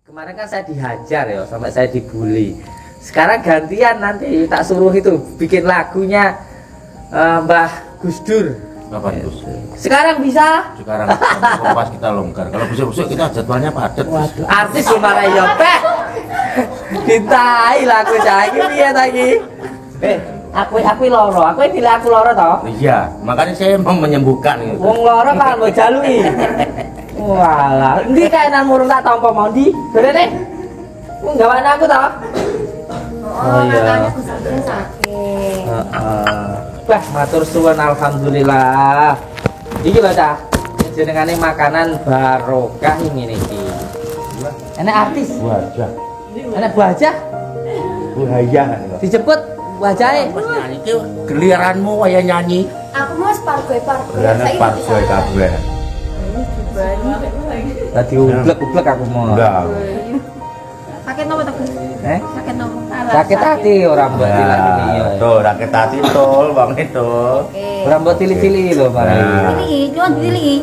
Kemarin kan saya dihajar ya, sampai saya dibully. Sekarang gantian nanti tak suruh itu bikin lagunya Mbah Gus Dur. Kapan Gus? Sekarang bisa? Sekarang pas kita longgar. Kalau besok-besok kita jadwalnya padat. Waduh, artis gimana ya, Peh? Ditai lagu saya piye ta iki? Aku loro, aku pilih aku loro toh? Iya, makanya saya mau menyembuhkan itu. Wong loro kan mbok jalui. Walah, endi kaenan murung tak tampa mau ndi? Dorene. Wong gawane aku toh? Oh iya. Katanya Gus Dur sakit. Wah, matur suwun alhamdulillah. Iki lho Cah, jenengane makanan barokah ngene iki. Enak artis. Wajah. Enak wajah. Buaya. Dijemput wajahe. Pas nyanyi ki geliranmu kaya nyanyi. Aku mau pargoy. Geliran pargoy kabeh. Tadi ublek-ublek aku mau. Enggak. Sakit nopo to, Gus? Sakit nopo? Sakit hati orang buat dilakoni ya. Tuh, sakit hati tol, Bang itu. Oke. Orang buat tili-tili lho, Pak. Pilih, cuma pilih.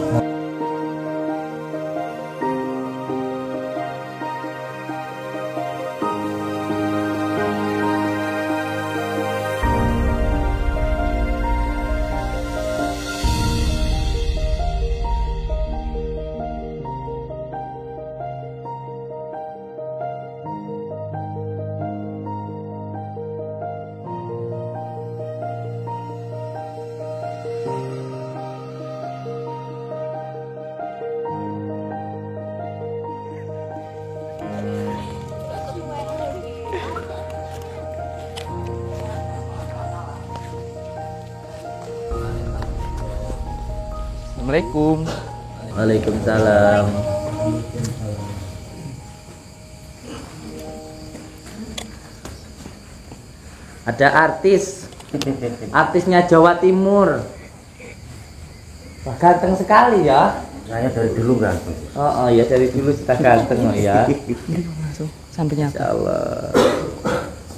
Assalamualaikum. Waalaikumsalam. Ada artisnya Jawa Timur. Wah, ganteng sekali ya. Saya dari dulu kan. Oh ya dari dulu sudah ganteng oh ya. Langsung sampainya. Insyaallah.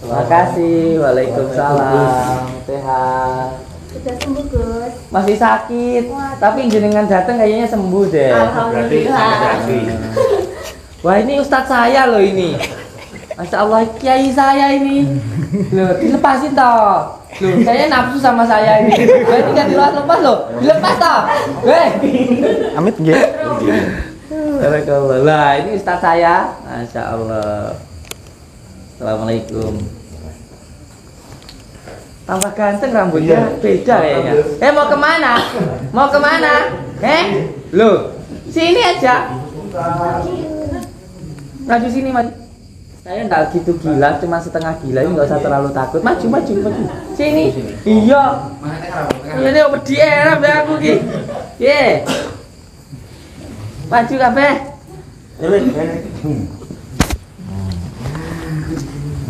Terima kasih. Waalaikumsalam. Sehat. Sudah sembuh, Gus. Masih sakit, tapi jenengan datang kayaknya sembuh deh. Alhamdulillah. Wah ini ustadz saya loh ini. Masya Allah kiai saya ini. Loh dilepasin toh. Loh saya nafsu sama saya ini. Berarti kan dilepas loh. Dilepas toh. Weh. Amit nggih. Barakallah. Lah ini ustadz saya. Masya Allah. Assalamualaikum. Tambah ganteng rambutnya beda kayaknya. Mau kemana? Mau kemana? Loh, sini aja. Maju sini maju. Saya nggak gitu gila, cuma setengah gila ini nggak usah terlalu takut. Maju. Sini. Iya. Ini wedi era be aku ki. Ye. Maju kabeh.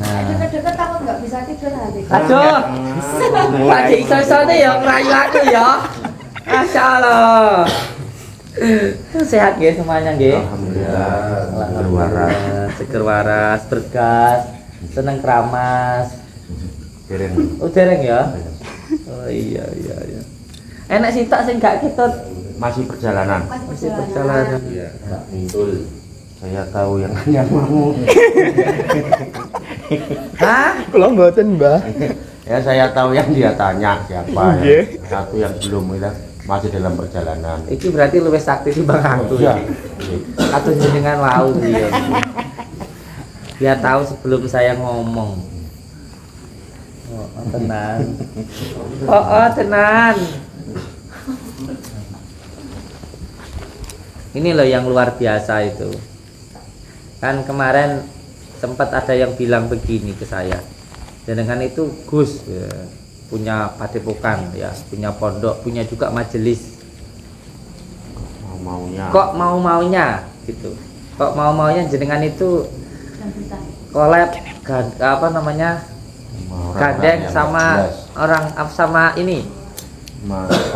Deket-deket aku nggak bisa tidur nanti. Aduh. Lagi iso-isone ya ngerayu aku ya. Masya Allah. Sehat nggih semuanya nggih. Alhamdulillah. Seger waras, bergas, seneng keramas. Dereng. Oh dereng ya. Oh iya. Enak sih tak sing gak ketut. Masih perjalanan. Masih perjalanan. Iya, betul. Saya tahu yang hanya mau. Hah? Kula mboten, Mbah. Ya saya tahu yang dia tanya siapa Nggih. ya. Satu yang belum itu masih dalam perjalanan. Iki berarti luwih sakti timbang aku. Iya. Atau jenengan wau dia. Dia tahu sebelum saya ngomong. Oh, tenan. Tenan. Ini loh yang luar biasa itu. Kan kemarin sempat ada yang bilang begini ke saya. Jenengan itu Gus ya, punya padepokan ya, punya pondok, punya juga majelis. Maunya. Kok mau-maunya gitu. Kok mau-maunya jenengan itu collab apa namanya? Gandeng sama orang sama ini.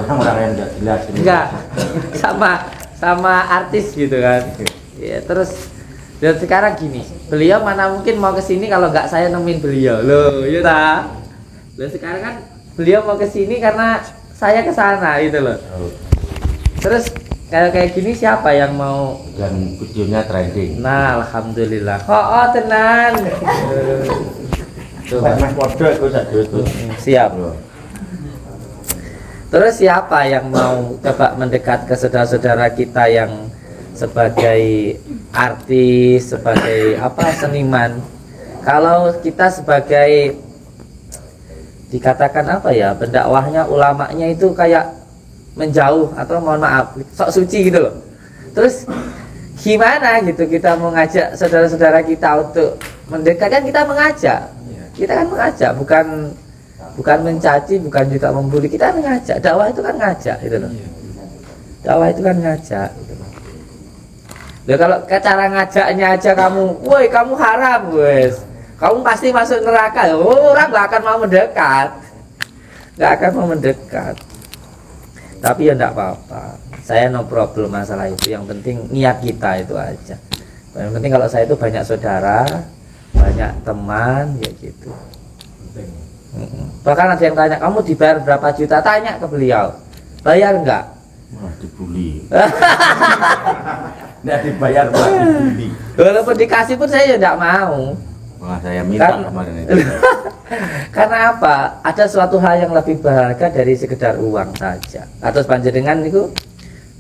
Orang-orang yang enggak jelas ini. Enggak. sama artis gitu kan. Ya, terus dan sekarang gini, beliau mana mungkin mau ke sini kalau nggak saya nemuin beliau. Loh, iya ta? Loh sekarang kan beliau mau ke sini karena saya ke sana gitu loh. Terus kalau kayak gini siapa yang mau? Dan videonya trending. Nah, alhamdulillah. Oh, tenan. Tuh, Mas podo iku sak itu. siap. Terus siapa yang mau coba mendekat ke saudara-saudara kita yang sebagai artis, sebagai apa seniman? Kalau kita sebagai dikatakan apa ya, pendakwahnya, ulamanya itu kayak menjauh atau mohon maaf, sok suci gitu loh. Terus gimana gitu kita mau ngajak saudara-saudara kita untuk mendekat? Kan kita mengajak. Kita kan mengajak, bukan mencaci, bukan juga membuli. Kita mengajak. Dakwah itu kan ngajak gitu loh. Dakwah itu kan ngajak gitu loh. Loh, kalau cara ngajaknya aja kamu, woi kamu haram, wes. Kamu pasti masuk neraka. Orang gak akan mau mendekat. Gak akan mau mendekat. Tapi ya enggak apa-apa. Saya no problem masalah itu. Yang penting niat kita itu aja. Yang penting kalau saya itu banyak saudara, banyak teman, ya gitu. Bahkan ada yang tanya, kamu dibayar berapa juta? Tanya ke beliau. Bayar enggak? Wah, dibully. Nggak dibayar malah dibully. Walaupun dikasih pun saya ya enggak mau. Malah saya minta kemarin itu. Karena apa? Ada suatu hal yang lebih berharga dari sekedar uang saja. Atau panjenengan itu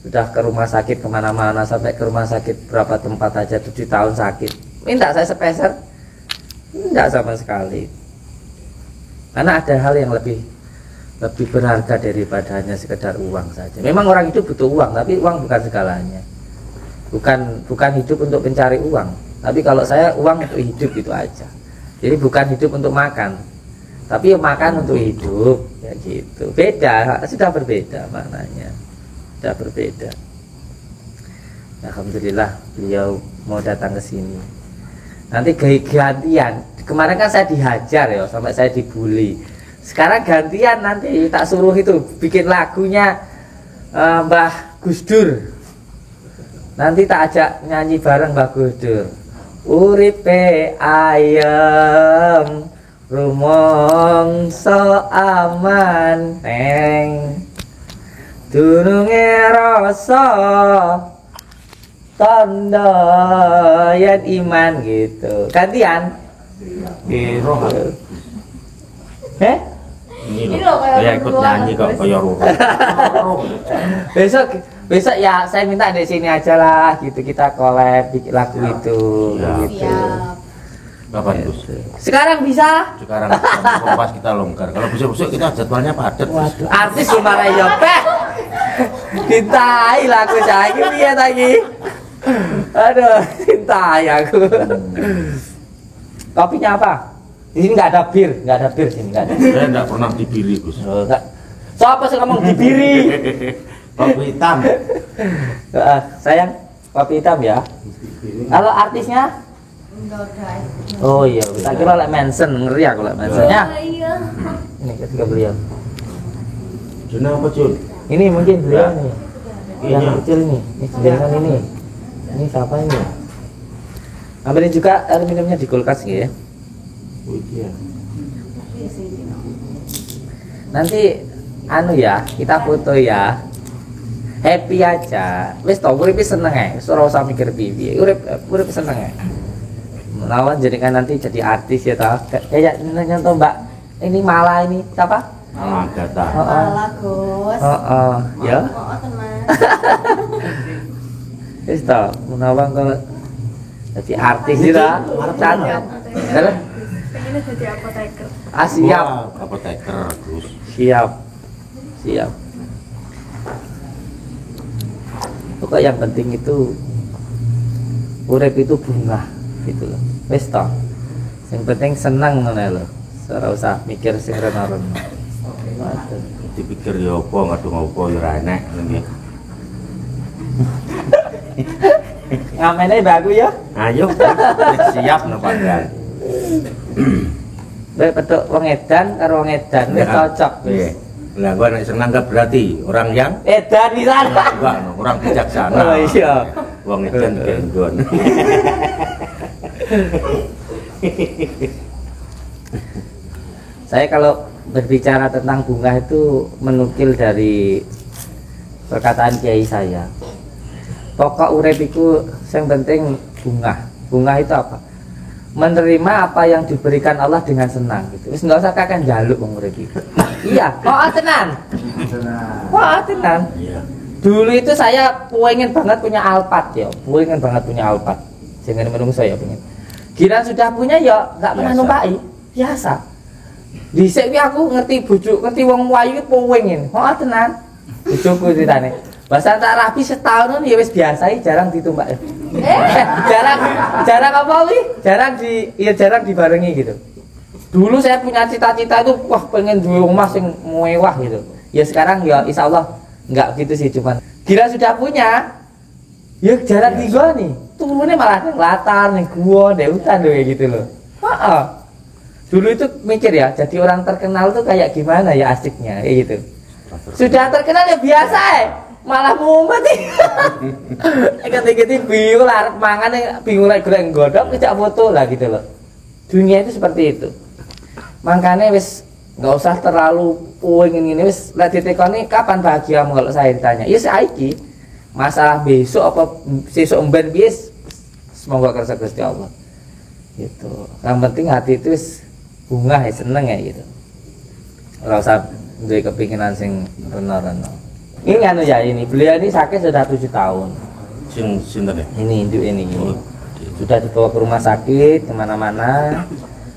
sudah ke rumah sakit kemana-mana, sampai ke rumah sakit berapa tempat aja, 7 tahun sakit. Minta saya sepeser? Enggak sama sekali. Karena ada hal yang lebih berharga daripada hanya sekedar uang saja. Memang orang hidup butuh uang, tapi uang bukan segalanya. Bukan hidup untuk mencari uang. Tapi kalau saya uang untuk hidup itu aja. Jadi bukan hidup untuk makan, tapi makan untuk hidup, ya gitu. Beda, sudah berbeda maknanya. Sudah berbeda. Alhamdulillah beliau mau datang ke sini. Nanti gantian. Kemarin kan saya dihajar ya, sampai saya dibully. Sekarang gantian, nanti tak suruh itu bikin lagunya Mbah Gus Dur. Nanti tak ajak nyanyi bareng Mbah Gus Dur. Uripe ayem rumangsa aman neng dununge rasa tanda yen iman gitu. Gantian gitu. Ini loh, saya ikut nyanyi kok kaya Roro. Besok ya saya minta di sini aja lah gitu, kita collab bikin lagu itu gitu. Kapan Gus? Sekarang bisa? Sekarang pas kita longgar. Kalau besok-besok kita jadwalnya padat. Waduh, artis gimana ya, Peh? Cintai lagu saya ini ya lagi. Aduh, cintai aku. Kopinya apa? Di sini nggak ada bir sini nggak ada. Saya nggak pernah dibiri Gus. Oh, enggak. Siapa sih ngomong dibiri? Kopi hitam. Sayang, kopi hitam ya. Kalau artisnya? Enggak ada. Oh iya, tak kira lek mention, ngeri aku lek mentionnya. Iya. Ini ketika beliau. Juna apa Jun? Ini mungkin beliau nih. Yang Iya. kecil nih, ini jenengan ini. Ini siapa ini? Ambilin juga air minumnya di kulkas ya. Oh iya. Nanti anu ya, kita foto ya. Happy aja. Wis to urip seneng ae, ora usah mikir piye. Urip seneng ae. Lawan jenengan nanti jadi artis ya toh. Kayak nyentuh Mbak. Ini Mala ini siapa? Malah Agatha. Malah Gus. Oh, ya. Oh, teman. Wis to, menawa kalau jadi artis itu cantik. Dalam Pengennya jadi apoteker. siap. Wah, apoteker Gus. Siap. Pokok yang penting itu urip itu bunga gitu loh. Wis to. Yang penting senang ngono lho. Ora usah mikir sing rene-rene. Waduh. Dipikir ya apa ngadung apa ya ora enek nggih. Ngamene bagus ya. Ayo siap no Pandang. Baik petuk wong edan karo wong edan wis cocok wis. Lah gua nek senang gak berarti orang yang Edan di sana. enggak no, orang bijaksana. Oh iya. Wong edan gendon. Saya kalau berbicara tentang bunga itu menukil dari perkataan kiai saya. pokok urip iku yang penting bunga itu apa, menerima apa yang diberikan Allah dengan senang gitu. Wis nggak usah kakek njaluk wong urip iki. Iya, kok tenan. Wah, tenan. Iya. Dulu itu saya pengen banget punya Alphard ya, pengen banget punya Alphard. Jangan menunggu saya pengen. Kira sudah punya ya nggak pernah numpai, biasa. Dhisik kuwi aku ngerti bojo, ngerti wong wayu ki pengen. Kok tenan. Bojoku ceritane. Bahasa tak rapi setahun ya wis biasa, jarang ditumbak. Jarang apa wi? Jarang dibarengi gitu. Dulu saya punya cita-cita itu wah pengen duwe omah sing mewah gitu. Ya sekarang ya insya Allah enggak gitu sih, cuman kira sudah punya ya jarang digoni. Turunnya malah nang latar, ning gua, ning hutan kayak gitu loh. Heeh. Dulu itu mikir ya, jadi orang terkenal tuh kayak gimana ya asiknya kayak gitu. Sudah terkenal ya biasa malah mumet nih. Ketika bingung lah arep mangan bingung lagi goreng godhog tidak foto lah gitu loh. Dunia itu seperti itu. Makanya wis nggak usah terlalu pengen ini wis lah ditekoni kapan bahagiamu kalau saya ditanya. Ya saiki masalah besok apa sesuk mben wis semoga kersa Gusti Allah. Gitu. Yang penting hati itu wis bunga ya seneng ya gitu. Ora usah duwe kepinginan sing rena-rena. Ini anu ya ini, beliau ini sakit sudah 7 tahun. Sinten ya? Ini induk ini. Sudah dibawa ke rumah sakit kemana-mana.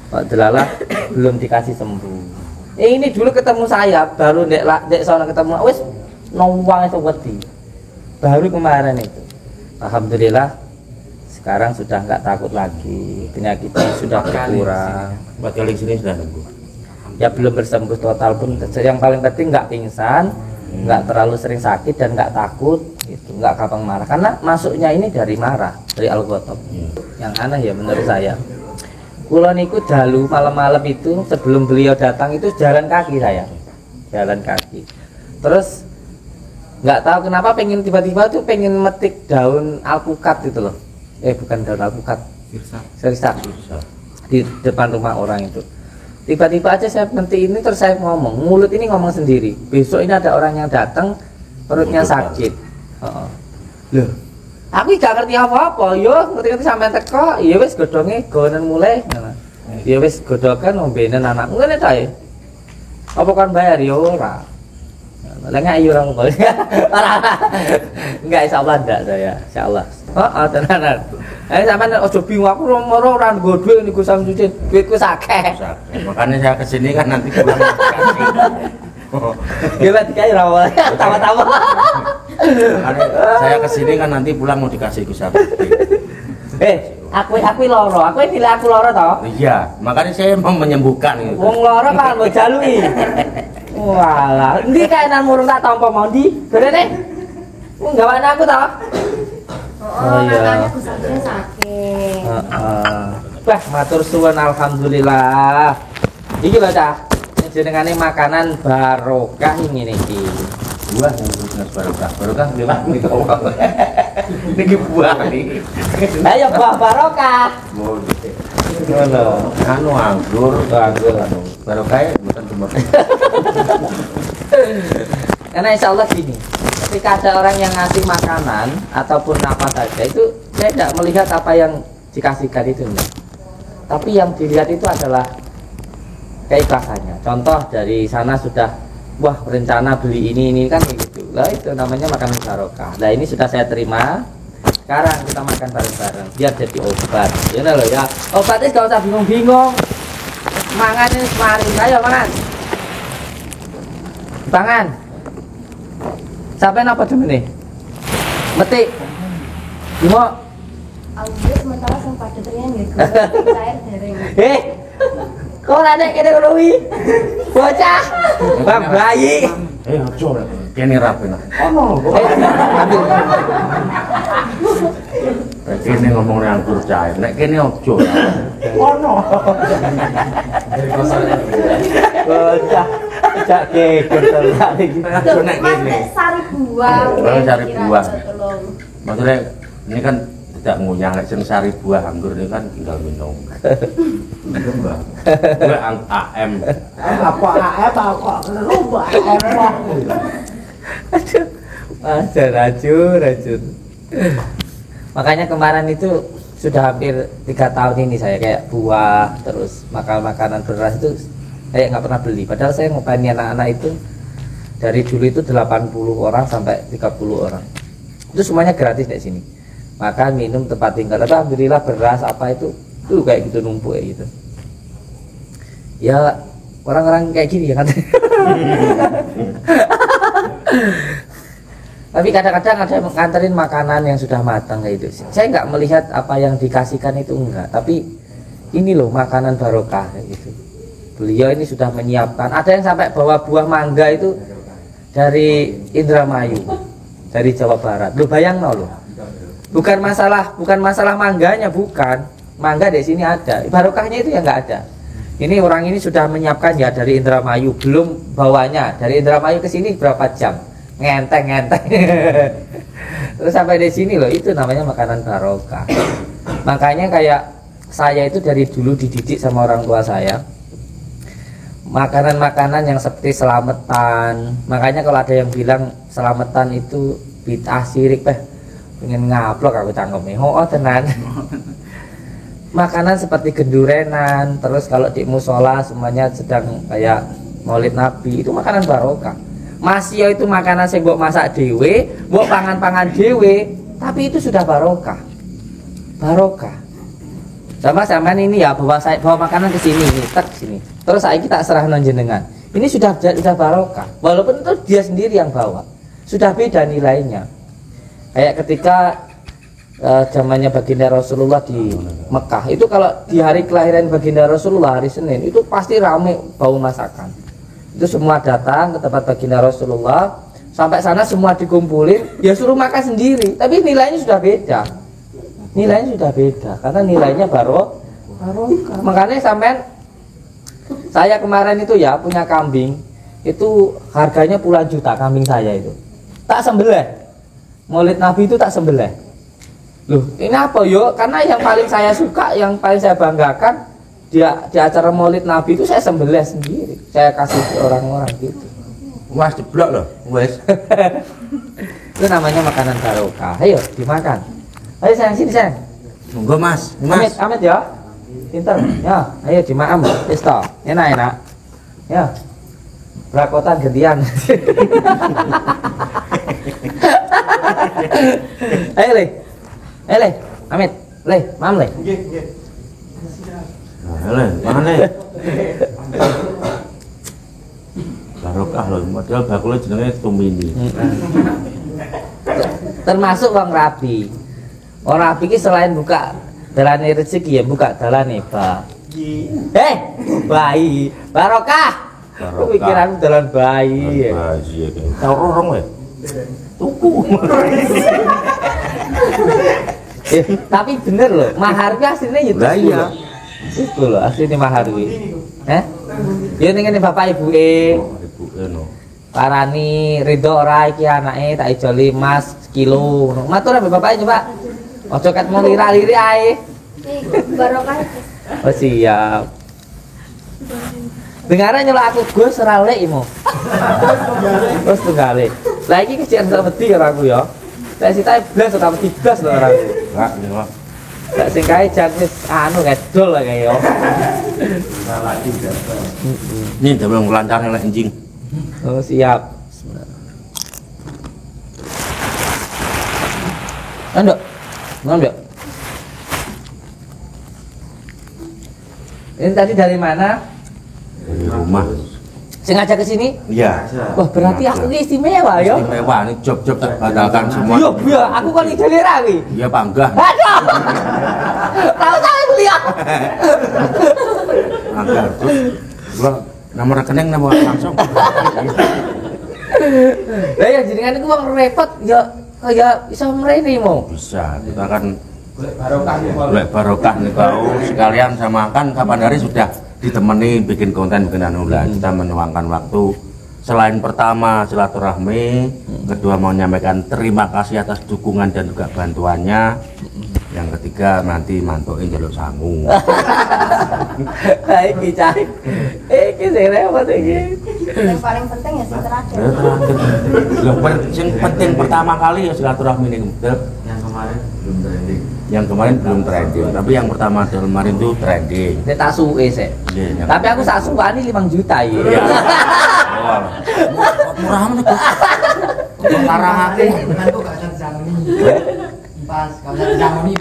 Kok delalah belum dikasih sembuh. Ini dulu ketemu saya, baru dek sono ketemu, wis nongwang itu wedi. Baru kemarin itu. Alhamdulillah sekarang sudah nggak takut lagi, penyakitnya sudah berkurang. 4 kali sini sudah sembuh. Ya belum bersembuh total pun. Yang paling penting nggak pingsan, nggak terlalu sering sakit dan nggak takut, gitu, nggak gampang marah. Karena masuknya ini dari marah, dari al-ghotob. Yang aneh ya menurut saya. Kulo niku dalu malam-malam itu sebelum beliau datang itu jalan kaki saya, jalan kaki. Terus nggak tahu kenapa pengen tiba-tiba tuh pengen metik daun alpukat itu loh. Bukan daun alpukat, sirsak di depan rumah orang itu. Tiba-tiba aja saya berhenti ini terus saya ngomong, mulut ini ngomong sendiri. Besok ini ada orang yang datang perutnya sakit. Loh, aku gak ngerti apa-apa. Yo, ngerti-ngerti sampean teko, ya wis godhonge gonen mulai. Ya wis godhokan ombenen anak. Ngene ta ya. Apa kan bayar ya ora. Lah nggak iya orang kok. Enggak insyaallah ndak saya. Insyaallah. Heeh tenanan. Sampean ojo bingung aku moro ora nggo dhuwit niku Samsudin. Duitku akeh. Makanya saya kesini kan nanti pulang kasih. Gila dikai rawa. Tawa-tawa. Saya kesini kan nanti pulang mau dikasih Gus Abdi. Aku loro. Aku pilih aku loro toh. Iya, makanya saya mau menyembuhkan gitu. Wong loro kan mbok jalui. Walah, ndi kaenan murung tak tampa mau ndi? Berene. Nggawane aku toh. Oh iya. Makanya Gus Abdi sakit. Wah, matur suwun alhamdulillah. Iki lho Cah, jenengane makanan barokah ngene iki. Buah yang benar barokah lewat niku. Niki buah niki. Ayo buah barokah. Ngono. Anu anggur anu. Barokah bukan tumor. Karena insya Allah gini, ketika ada orang yang ngasih makanan ataupun apa saja itu saya tidak melihat apa yang dikasihkan itu enggak. Tapi yang dilihat itu adalah keikhlasannya. Contoh dari sana sudah wah rencana beli ini kan begitu. Lah itu namanya makanan barokah. Nah ini sudah saya terima. Sekarang kita makan bareng-bareng biar jadi obat. Ya loh ya. Obatnya gak usah bingung-bingung. Mangan ini semari. Ayo mangan. Pangan. Sampai apa dulu nih? Metik. Gimana? Aku sementara sing padetennya nggih cair dereng. Kok ada kene ngono kuwi? Bocah. Bang bayi. Ojo kene rapi nah. Ono. Ambil. Kene ngomong anggur cair. Nek kene ojo. Ono. Bocah. Cak geger tenan iki. Nek kene. Sari buah. Oh, sari buah. Maksudnya ini kan tidak ngunyah lek sari buah anggur ini kan tinggal minum. Minum Mbak. Gue AM. Apa AM apa lupa AM. Aduh. Racun. Makanya kemarin itu sudah hampir 3 tahun ini saya kayak buah terus makan makanan beras itu kayak nggak pernah beli. Padahal saya ngopeni anak-anak itu dari dulu itu 80 orang sampai 30 orang. Itu semuanya gratis di sini. Makan, minum, tempat tinggal. Tapi alhamdulillah beras apa itu kayak gitu numpuk kayak gitu. Ya orang-orang kayak gini ya kan. Tapi kadang-kadang ada yang nganterin makanan yang sudah matang kayak itu. Saya nggak melihat apa yang dikasihkan itu enggak, tapi ini loh makanan barokah kayak gitu. Beliau ini sudah menyiapkan. Ada yang sampai bawa buah mangga itu dari Indramayu, dari Jawa Barat. Lu bayang loh. Bukan masalah mangganya, bukan. Mangga di sini ada. Barokahnya itu yang nggak ada. Ini orang ini sudah menyiapkan ya dari Indramayu, belum bawanya. Dari Indramayu ke sini berapa jam? Ngenteng. Terus sampai di sini loh, itu namanya makanan barokah. Makanya kayak saya itu dari dulu dididik sama orang tua saya. Makanan-makanan yang seperti selamatan. Makanya kalau ada yang bilang selamatan itu bid'ah syirik, pengen ngaplok aku cangkeme. Oh tenan. Makanan seperti gendurenan, terus kalau di musola semuanya sedang kayak Maulid Nabi, itu makanan barokah. Masih itu makanan sing mbok masak dhewe, mbok pangan-pangan dhewe, tapi itu sudah barokah. Barokah. Sama sampean ini ya bawa makanan ke sini, nih, tek sini. Terus saya tak serah nang jenengan. Ini sudah barokah. Walaupun itu dia sendiri yang bawa. Sudah beda nilainya. Kayak ketika zamannya baginda Rasulullah di Mekah, itu kalau di hari kelahiran baginda Rasulullah hari Senin itu pasti ramai bau masakan. Itu semua datang ke tempat baginda Rasulullah, sampai sana semua dikumpulin, ya suruh makan sendiri, tapi nilainya sudah beda. Nilainya sudah beda karena nilainya barokah. Makanya sampean, saya kemarin itu ya punya kambing, itu harganya puluhan juta kambing saya itu. Tak sembelih. Maulid Nabi itu tak sembelih. Loh, ini apa yo? Karena yang paling saya suka, yang paling saya banggakan di acara Maulid Nabi itu saya sembelih sendiri. Saya kasih ke orang-orang gitu. Mas jeblok loh, wes. Itu namanya makanan barokah. Ayo dimakan. Ayo sayang sini sayang. Monggo Mas, Mas. Amit ya. Pinter. Ya, ayo dimakan. Wis to. Enak. Ya. Brakotan gantian. Ayo Le. Amit. Le, mam Le. Nah, mangan Le. Barokah loh, modal bakule jenenge tumini. Termasuk wong rabi. Wong rabi ki selain buka dalane rezeki ya buka dalane bayi. Barokah. Pikiran dalan bayi. Bayi ya. Tau rorong we. Tuku. Tapi bener loh, mahar ki asline ya Lah iya. Itu loh asline mahar kuwi. Ya ning bapak ibuke. Ibuke no. Parani ridho ora iki anake tak ijoli Mas kilo. Matur ambek bapake coba. Aja ket mau lira-liri ae. Barokah itu. Oh siap. Dengaran nyelok aku Gus ora lek imo. Terus tunggale. Lah iki kecian sak wedi karo aku ya. Lah sitae blas ora wedi blas lho ora aku. Enggak, enggak. Lah sing kae jan wis anu ngedol kae ya. Ini udah ngelancar lek anjing. Oh siap. Ndok. Ndok. Ini tadi dari mana? Dari rumah. Sengaja ke sini? Iya. Wah, berarti aku ini istimewa ya. Istimewa, ini job-job tak batalkan semua. Iya, aku kan ijoli ra kuwi. Iya, bangga. Aduh. Tahu-tahu beliau. Bangga. Terus gua nomor rekening nomor langsung. Lah ya jenengan iku wong repot ya kaya iso mrene mo. Bisa, kita kan golek barokah nih kau sekalian sama kan kapan hari sudah ditemani bikin konten bikin anu lah. Kita menuangkan waktu selain pertama silaturahmi, kedua mau menyampaikan terima kasih atas dukungan dan juga bantuannya, yang ketiga nanti mantuin jaluk sangu. Iki cah. Iki sing repot iki. Yang paling penting ya sing terakhir. Yang penting pertama kali ya silaturahmi nih. Yang kemarin belum trending, tapi yang pertama kemarin itu trending. Nek tak suwe sik. Iya, yang Tapi aku sak suwani 5 juta ya. Iya. Oh, murah amat Gus. Larang aku. Aku gak usah disangoni. Pas gak usah disangoni.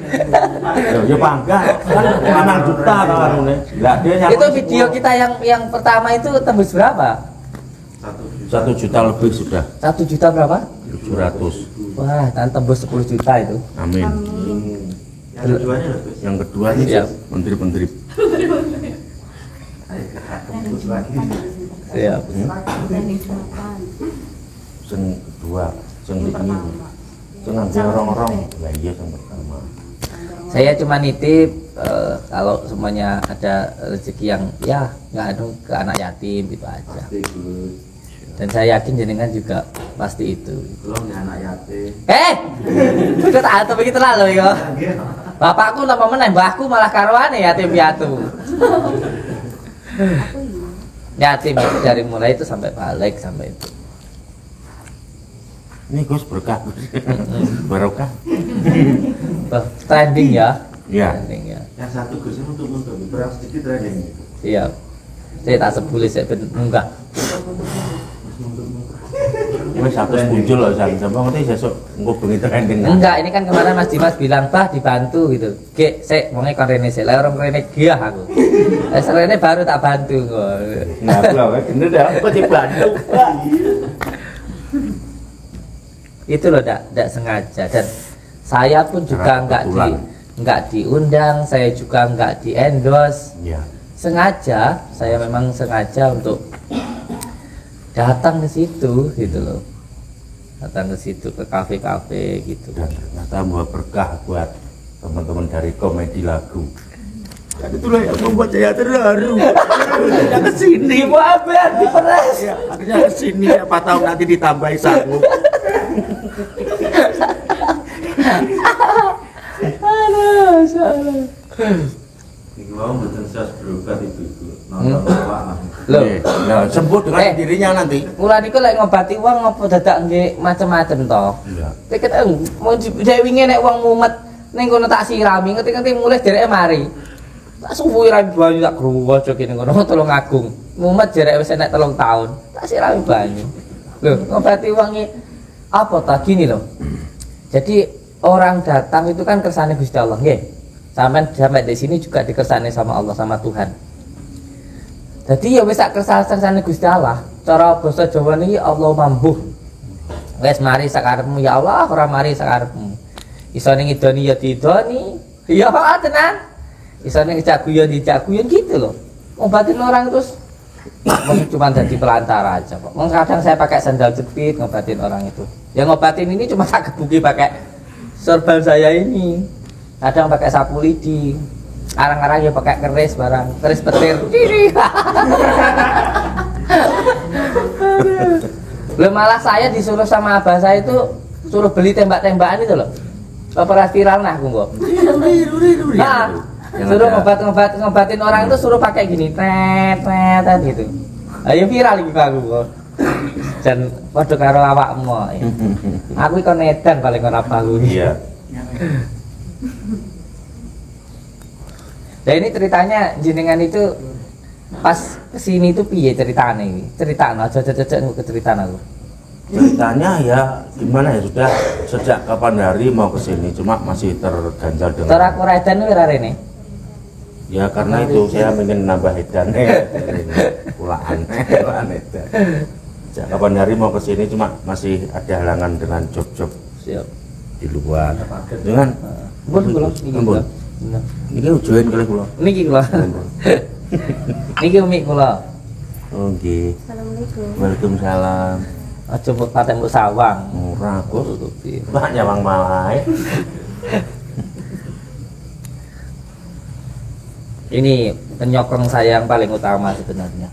Ya bangga kan 5 juta kalau ini. Lah dia yang Itu video kita yang pertama itu tembus berapa? 1 juta lebih sudah. 1 juta berapa? 700. Wah, kan tembus 10 juta itu. Amin. Yang kedua ini Siap. menteri-menteri. Iya. Sing kedua, sing ini. Sing ngambil orang-orang. Lah iya yang pertama. Saya cuma nitip kalau semuanya ada rezeki yang ya nggak ada ke anak yatim gitu aja. Dan saya yakin jenengan juga pasti itu. Anak yatim. Itu tak atau begitu lalu ya. Bapakku nama meneh, mbahku malah karwane yatim piatu. Yatim itu dari mulai itu sampai balik sampai itu. Ini Gus berkah. Barokah. Wah, trending ya. Iya. Trending ya. Yang satu Gus untuk berang sedikit trending. Iya. Saya tak sebuli saya munggah. Wis satu muncul loh sang sampai ngerti sesuk engko bengi trending. Enggak, ini kan kemarin Mas Dimas bilang, "Bah, dibantu gitu." Ge, sik wonge kon rene sik. Lah orang rene giah aku. Rene baru tak bantu kok. Nah, aku bener dah apa dibantu. Itu loh enggak sengaja dan saya pun juga Kebetulan. enggak diundang, saya juga enggak di endorse. Iya. Sengaja, saya memang sengaja untuk datang ke situ gitu loh. Datang ke situ ke kafe-kafe gitu. Dan ternyata membawa berkah buat teman-teman dari komedi lagu. Dan itulah yang membuat saya terharu. Akhirnya kesini, Maaf ya, diperas. ya, akhirnya kesini. Siapa tahu nanti ditambahi sanggup. Aduh, salah. Iki mau mboten sos berobat ibu-ibu. Nonton apa Loh, Nah, sembuh dengan sendirinya nanti. mula niku lek ngobati wong ngopo dadak nggih macem-macem to. Iya. Tiket mau dhek wingi nek wong mumet ning kono tak sirami, ngerti-ngerti mulai dereke mari. Tak suwuhi ra banyu tak gruwojo kene kono Tulung Agung. Mumet dereke wis enek 3 tahun. Tak sirami banyu. Loh, ngobati wong iki apa ta gini loh. Jadi orang datang itu kan kersane Gusti Allah nggih. Sampai di sini juga dikersane sama Allah sama Tuhan. Jadi ya wis sak kersane Gusti Allah. Cara basa Jawa niki Allah mambuh. Wes mari sakarepmu ya Allah, ora mari sakarepmu. Iso ning idoni ya diidoni. Ya tenan. Iso ning jaguyon dijaguyon gitu loh. Ngobatin orang terus cuma jadi pelantara aja kok. Kadang saya pakai sandal jepit ngobatin orang itu. Yang ngobatin ini cuma tak gebuki pakai sorban saya ini. Kadang pakai sapu lidi. Arang-arang ya pakai keris barang, keris petir. Belum malah saya disuruh sama abah saya itu suruh beli tembak-tembakan itu loh. Operasi viral nah aku kok. Nah, suruh ngobatin orang itu suruh pakai gini, tet gitu. Ayo viral iki aku kok. Dan padha karo awakmu. Aku iku nedan paling ora bahu. Iya. Nah ini ceritanya jenengan itu pas kesini itu piye ceritanya ini? Ceritakan aja ke cerita aku. Ceritanya ya gimana ya sudah sejak kapan hari mau kesini cuma masih terganjal dengan. Cara aku redan ora rene. Ya karena itu saya ingin nambah edan pulaan edan. Sejak kapan hari mau kesini cuma masih ada halangan dengan job-job Siap. di luar. Dengan Bun kula Ampun. Ini join kali kula. Niki kula. Niki umi kula. Oke. Assalamualaikum. Waalaikumsalam. Aja mbok paten mbok sawang. Murah Gus. Tutupi. Banyak bang malai. Ini penyokong saya yang paling utama sebenarnya.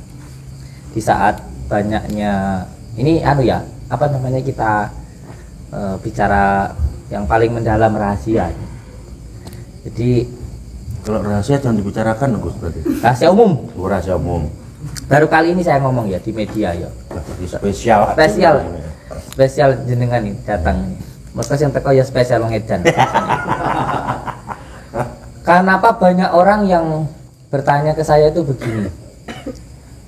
Di saat banyaknya ini anu ya, apa namanya kita bicara yang paling mendalam rahasia. Jadi Kalau rahasia jangan dibicarakan Gus berarti. rahasia umum. Rahasia umum. Baru kali ini saya ngomong ya di media ya. Jadi spesial. Spesial jenengan ini datang ini. Maka yang teko ya spesial wong edan. Kenapa banyak orang yang bertanya ke saya itu begini,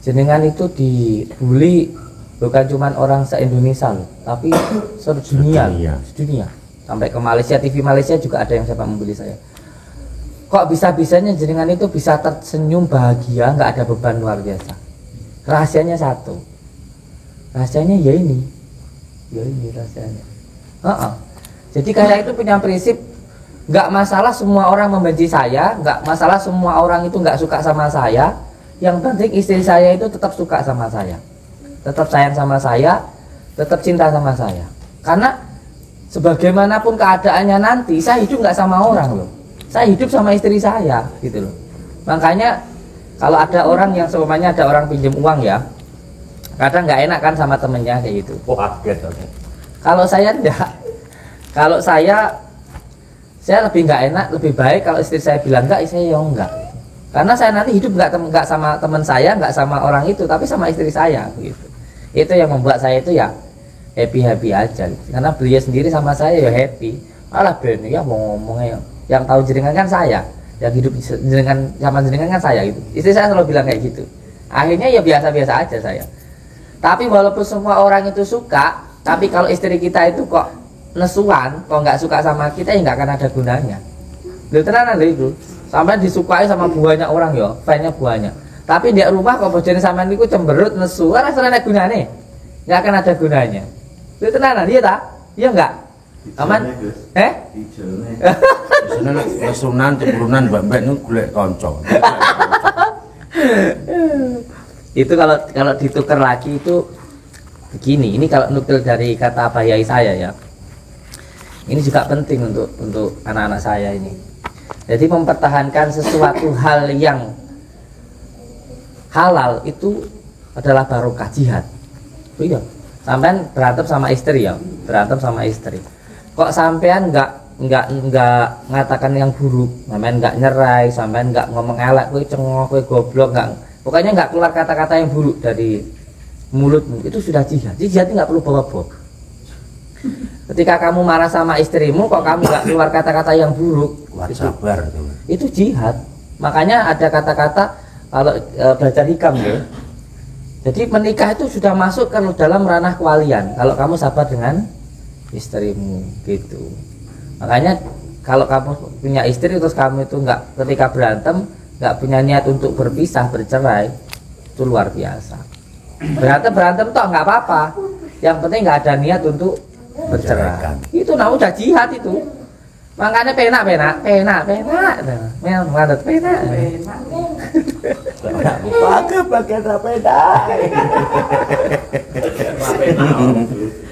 jenengan itu dibully bukan cuma orang se-Indonesia loh, tapi sedunia, sampai ke Malaysia, TV Malaysia juga ada yang sempat membuli saya. Kok bisa-bisanya jenengan itu bisa tersenyum bahagia, nggak ada beban luar biasa? Rahasianya satu, rahasianya ya ini rahasianya. Jadi kayak itu punya prinsip, nggak masalah semua orang membenci saya, nggak masalah semua orang itu nggak suka sama saya. Yang penting istri saya itu tetap suka sama saya, tetap sayang sama saya, tetap cinta sama saya. Karena sebagaimanapun keadaannya nanti, saya hidup nggak sama orang loh. Saya hidup sama istri saya, gitu loh. Makanya kalau ada orang yang semuanya ada orang pinjam uang ya, kadang nggak enak kan sama temennya kayak gitu. Kalau saya enggak, kalau saya lebih nggak enak, lebih baik kalau istri saya bilang enggak, saya ya enggak. Karena saya nanti hidup nggak sama teman saya, nggak sama orang itu, tapi sama istri saya, gitu. Itu yang membuat saya itu ya happy aja. Karena beliau sendiri sama saya ya happy. Alah Ben ya mau ngomongnya yang tahu jenengan kan saya, yang hidup jenengan sama jenengan kan saya gitu. Istri saya selalu bilang kayak gitu. Akhirnya ya biasa-biasa aja saya. Tapi walaupun semua orang itu suka, tapi kalau istri kita itu kok nesuan, kok nggak suka sama kita, ya nggak akan ada gunanya. Lu tenanan lho itu. Sampai disukai sama banyak orang ya, fansnya banyak. Tapi di rumah kok bojone sampean niku cemberut nesu, ora ana gunane. Nggak akan ada gunanya. Lu tenanan iya ta? Iya enggak? Aman? Dijone. Biasanya nek lesunan cemburunan mbak-mbak itu golek kanca. Itu kalau ditukar lagi itu begini. Ini kalau nukil dari kata Abah Yai saya ya. Ini juga penting untuk anak-anak saya ini. Jadi mempertahankan sesuatu hal yang halal itu adalah barokah jihad. Oh iya. Sampean berantem sama istri ya, berantem sama istri. Kok sampean nggak ngatakan yang buruk, sampean nggak nyerai, sampean nggak ngomong elak, kowe cengok, kowe goblok, pokoknya nggak keluar kata-kata yang buruk dari mulutmu, itu sudah jihad. Jihad nggak perlu bawa bom. Ketika kamu marah sama istrimu, kok kamu nggak keluar kata-kata yang buruk, Sabar itu jihad. Makanya ada kata-kata kalau belajar hikam ya. Jadi menikah itu sudah masuk ke dalam ranah kewalian. Kalau kamu sabar dengan istrimu gitu. Makanya kalau kamu punya istri terus kamu itu nggak, ketika berantem nggak punya niat untuk berpisah, bercerai, itu luar biasa. Berantem toh nggak apa-apa. Yang penting nggak ada niat untuk bercerai. Itu udah jihad itu. Makanya penak. Mandat penak. Pakai penak.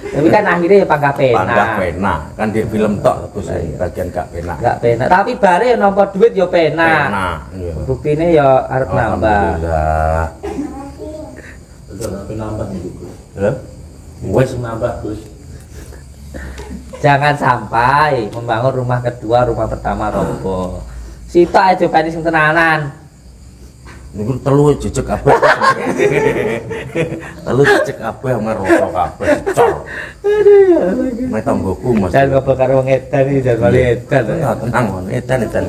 Tapi kan akhirnya ya pangga penak. Kan di film tok terus bagian gak penak. Gak penak. Tapi bare nampa duit ya penak. Iya. Buktine ya arep nambah. Alhamdulillah. Tapi nambah nih Gus. Wes Nambah Gus. Jangan sampai membangun rumah kedua, rumah pertama roboh. Sitok aja bani sing tenanan. niku telu jejeg kabeh. Telu jejeg kabeh ngerokok kabeh cor. Mek tanggoku Mas. Dan ngobrol karo wong edan iki jan wali edan. Ya tenang edan.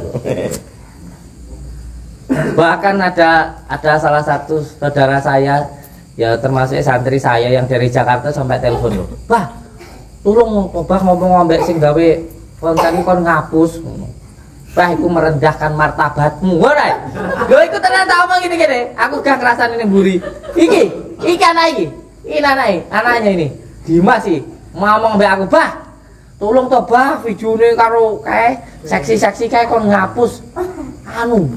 Bahkan ada salah satu saudara saya ya termasuk santri saya yang dari Jakarta sampai telepon loh. Bah, tolong Bah ngomong ambek sing gawe konten kon ngapus. Bah, iku merendahkan martabatmu. Ora. Lho iku tenan tak omong gini. Aku gak ngrasani ning mburi. Iki anak iki. Ini anaknya ini. Dimas sih ngomong ambek aku, Bah. Tolong to Bah videone karo kae seksi-seksi kae kon ngapus. Anu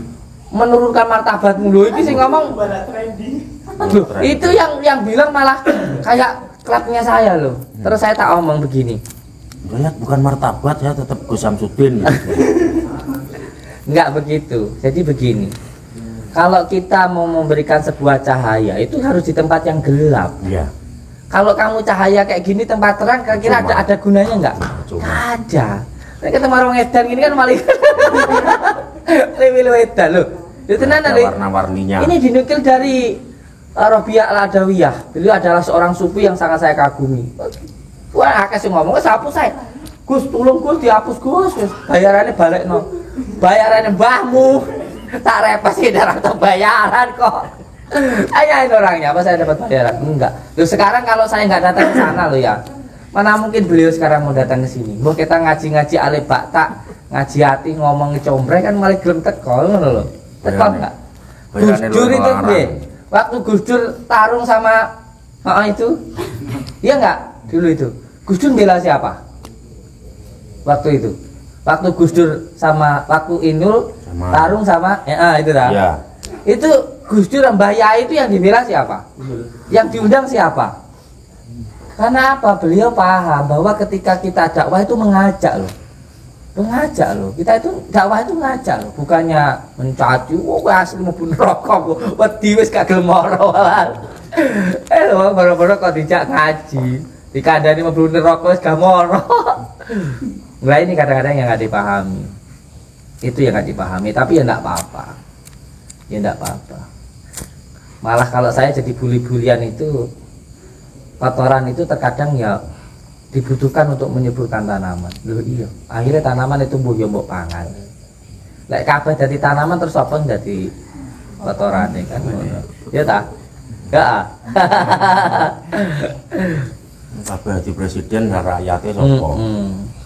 menurunkan martabatmu. Lho iki sing ngomong loh, itu yang bilang malah kayak klubnya saya loh. Terus saya tak omong begini. Lihat bukan martabat ya tetap Gus Samsudin. Enggak begitu. Jadi begini. Kalau kita mau memberikan sebuah cahaya itu harus di tempat yang gelap. Iya. Kalau kamu cahaya kayak gini tempat terang kira-kira ada gunanya enggak? Ada. Nek ketemu orang edan gini kan malah lebih edan loh. Itu tenan warna-warninya. Ini dinukil dari Rabi'ah Al-Adawiyah. Beliau adalah seorang sufi yang sangat saya kagumi. Wah, akeh sing ngomong sapu saya. Gus tulung Gus dihapus Gus, wis bayarannya balekno. Bayarannya mbahmu. Tak repot sih darah bayaran kok. Tanyain orangnya apa saya dapat bayaran? Enggak. Loh sekarang kalau saya nggak datang ke sana loh ya. Mana mungkin beliau sekarang mau datang ke sini? Mau kita ngaji-ngaji ale bakta, ngaji hati ngomong combreng kan malah gelem teko ngono lho. Teko enggak? Gus Dur itu piye? Waktu Gus Dur tarung sama itu. Iya enggak? Dulu itu. Gus Dur bela siapa? Waktu itu. Waktu Gus Dur sama waktu Inul tarung sama itu dah. Ya. Itu Gus Dur Mbah Yai itu yang dibela siapa? Yang diundang siapa? Karena apa? Beliau paham bahwa ketika kita dakwah itu mengajak loh. Mengajak loh. Kita itu dakwah itu mengajak loh, bukannya mencaci. Kowe asli mlebu neraka kok. Wedi wis gak gelem moro. Lho, baru-baru kok dijak ngaji. Dikandani mlebu neraka wis gak moro. Nah ini kadang-kadang yang nggak dipahami. Itu yang nggak dipahami, tapi ya enggak apa-apa. Ya enggak apa-apa. Malah kalau saya jadi buli-bulian itu, kotoran itu terkadang ya dibutuhkan untuk menyuburkan tanaman. Loh iya, akhirnya tanaman itu tumbuh ya mbok pangan. Lek kabeh dadi tanaman terus apa dadi kotorane kan ngono. Ya ta? Enggak. Kabeh dadi presiden rakyate sapa?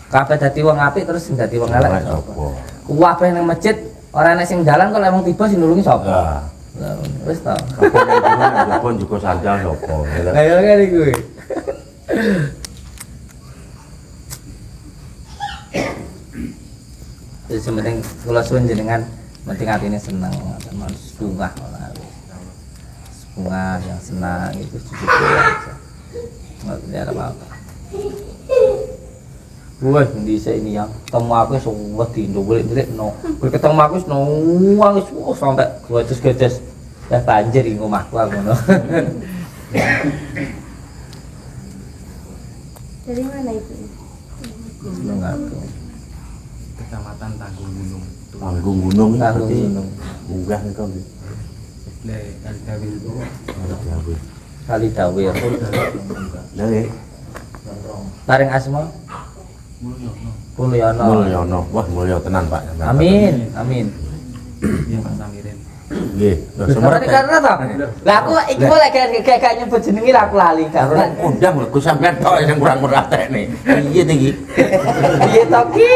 Kabeh dadi wong apik terus sing dadi wong elek sapa? Sapa? Kabeh nang masjid ora ana sing dalan kok lek wong tiba sing nulungi sapa? Lah, Wis ta. pun juga sandal sapa? Ayo kan iku. Jadi sementing kula suwun jenengan penting atine seneng sama bunga bunga yang senang itu cukup aja. Enggak ada apa-apa. Wah, bisa ini yang ketemu aku semua tindo boleh no. Ketemu aku nangis sampai gua terus gedes ya banjir di rumahku ngono. Dari mana itu? Enggak. Kecamatan Tanggung Gunung. Tanggung Gunung iki Tanggung berarti Gunung. munggah niku nggih. Le Kalidawil itu. Kali dawir. Lah nggih. Taring asma Mulyono. Mulyono. Wah, mulya tenan Pak. Amin, amin. Iya Pak Samirin. Nggih. Lah Semerti karena toh. Lah aku iki boleh kayak nyebut jenenge lah aku lali karena undang lho Gus sampean tok sing kurang merhatekne. Piye iki? piye to ki?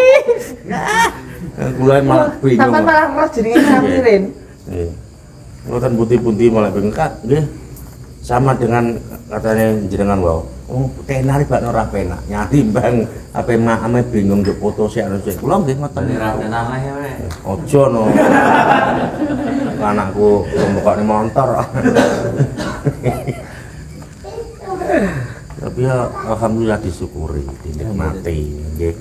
Kula malah bingung. Sampai malah roh jenenge Samirin. Nggih. Ngoten putih-putih malah bengkak nggih. Sama dengan katanya jenengan wae. Oh, tenari bak ora penak. Nyari bang apa ame bingung yo foto sik anu sik. Kula nggih ngoten. Aja no. Anakku mbokane motor. Tapi ya alhamdulillah disyukuri, dinikmati nggih.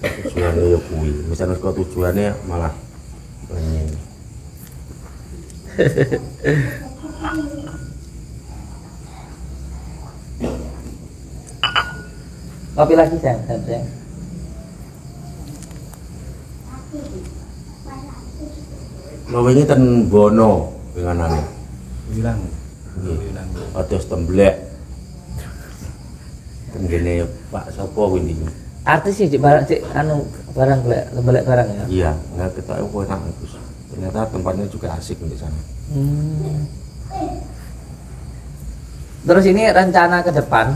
Tujuannya ya kuwi. Misalnya kok tujuannya malah pengen. Kopi lagi sayang. Lo wingi ten Bono pinganane. Wilang. Nggih. Wilang. Atus temblek. Tenggene Pak sapa kuwi niki? Artis sih barang sih anu barang balik barang ya. Iya, enggak ketoke kok enak Gus. Ternyata tempatnya juga asik di sana. Terus ini rencana ke depan.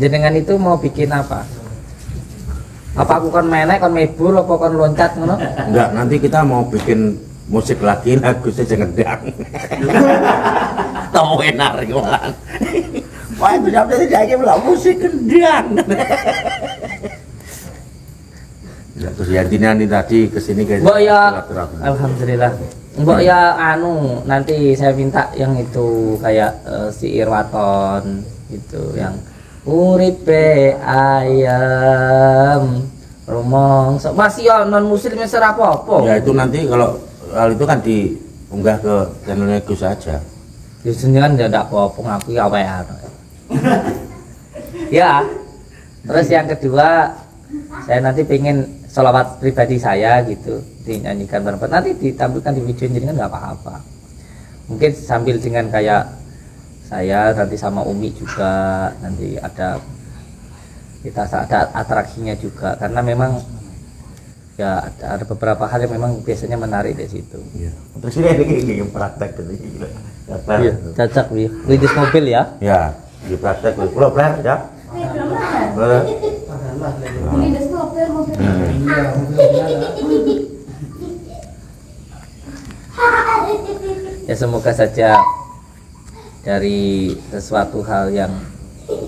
Jenengan itu mau bikin apa? Apa aku kon menek, kon mebur, apa kon loncat ngono? Enggak, nanti kita mau bikin musik lagi Agusnya jangan ngedang. Tamu enak riwan. Wah, itu sampai tidak lagi musik gendang. Ya, terus ya Dina nih tadi kesini kayak Mbok ya, alhamdulillah. Mbok ya anu nanti saya minta yang itu kayak si Irwaton itu yang uripe ayam romong masih ya non muslim yang apa-apa. Ya itu nanti kalau hal itu kan diunggah ke channelnya Gus aja. Di sini kan tidak apa-apa ngaku apa ya. Ya. Terus yang kedua saya nanti pengen sholawat pribadi saya gitu dinyanyikan bareng nanti ditampilkan di video jadi kan nggak apa-apa mungkin sambil dengan kayak saya nanti sama Umi juga nanti ada kita ada atraksinya juga karena memang ya ada beberapa hal yang memang biasanya menarik di situ. Iya. Terus ini praktek gitu. Iya, cocok wi. Lidis mobil ya. Ya, di praktek kulo plan ya. Boleh. Ini udah sopir mobil. Ya semoga saja dari sesuatu hal yang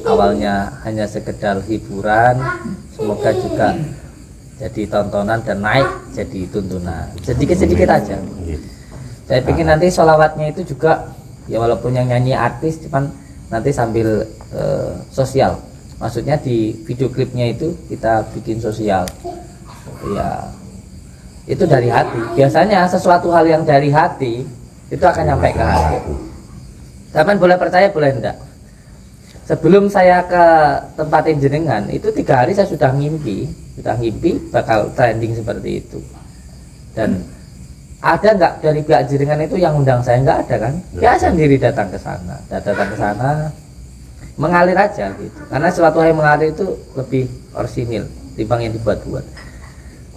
awalnya hanya sekedar hiburan, semoga juga jadi tontonan dan naik jadi tuntunan. Sedikit-sedikit aja. Saya pikir nanti sholawatnya itu juga ya walaupun yang nyanyi artis, cuman nanti sambil sosial. Maksudnya di video klipnya itu kita bikin sosial. Ya itu dari hati. Biasanya sesuatu hal yang dari hati itu akan sampai ke hati. Sampean boleh percaya boleh enggak. Sebelum saya ke tempat jenengan itu 3 hari saya sudah ngimpi bakal trending seperti itu. Dan ada nggak dari pihak jenengan itu yang undang saya? Nggak ada kan? Dia sendiri datang ke sana, mengalir aja gitu. Karena suatu hal yang mengalir itu lebih orisinil timbang yang dibuat-buat.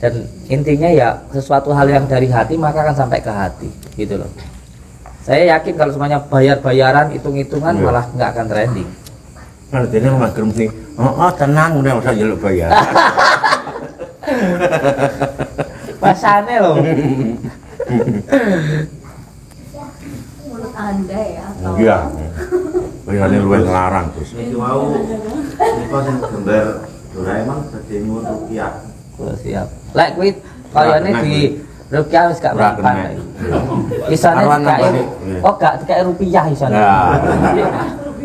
Dan intinya ya sesuatu hal yang dari hati maka akan sampai ke hati gitu loh. Saya yakin kalau semuanya bayar-bayaran, hitung-hitungan malah nggak akan trending. Kan dene mager mesti, oh tenang udah usah njaluk bayar. Bahasane loh. Menurut Anda ya atau Iya. Bayarnya luwih larang terus. Ini mau ini kok sing gambar Doraemon dadimu rupiah. Oh, siap. Lek kuwi kayane di rupiah wis gak Ora mempan. kena. Isane Karuan dikai. nambah nih. Oh gak dikai rupiah isane. Nah.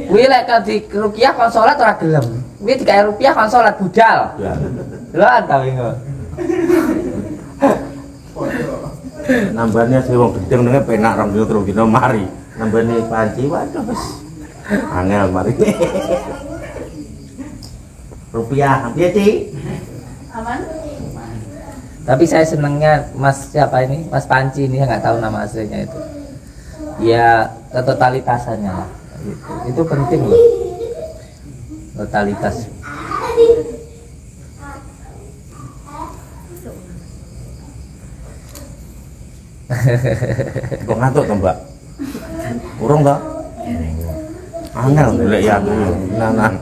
Kuwi lek di rupiah kon salat ora gelem. Kuwi dikai rupiah kon salat budal. Ya. Lho ta wingo. Nambahnya sih wong gedeng nenge penak 2 dina mari. Nambahnya panci waduh wis angel mari. Rupiah, piye, Ci? aman? Tapi saya senengnya Mas siapa ini? Mas Panci ini, saya nggak tahu nama aslinya itu. Ya totalitasannya lah. Itu penting loh. Totalitas. Kok ngantuk to, Mbak? Urung to? Angel golek ya aku. Nang.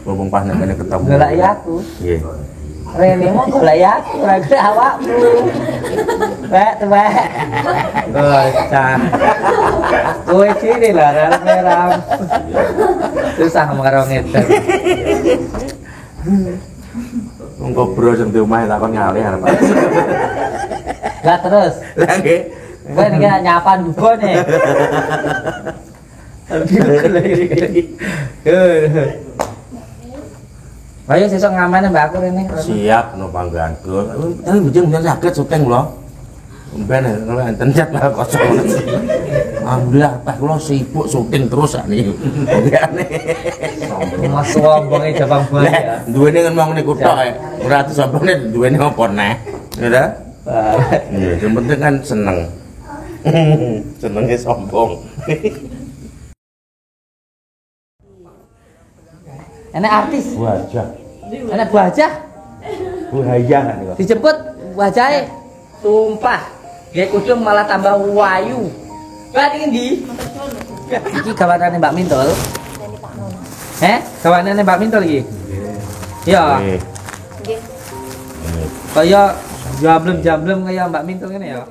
Mumpung pas nek kene ketemu. Golek ya aku. Nggih. Rene mau golek ya aku, ora golek awakmu. Tuwek. Oh, cah. Kowe sini lah, merah. Susah marang ngeten. Wong kobro sing di omahe takon ngalih arep. Lah terus, Lah nggih. kowe niki nyapan dugone. Ayo sesuk ngamane Mbak aku rene. Siap no pangganku. Tapi mungkin sakit syuting lho. Ben kalau enten cat lah kosong. Alhamdulillah Pak kula sibuk syuting terus sakniki. Ngene. Mas sombonge jabang banget ya. Duwene kan wong niku tok ae. Ora ati sombonge duwene apa neh. Ya. Iya, yang penting kan seneng. Senengnya sombong. Enak artis, Wajah. enak wajah. Bahaya kan niku. Dijemput wajahnya sumpah dia kudung malah tambah wayu. Kan ini iki gawanane Mbak Mintol. Gawanane Mbak Mintol iki. Iya. Kaya jamblem-jamblem kayak Mbak Mintol ngene ya.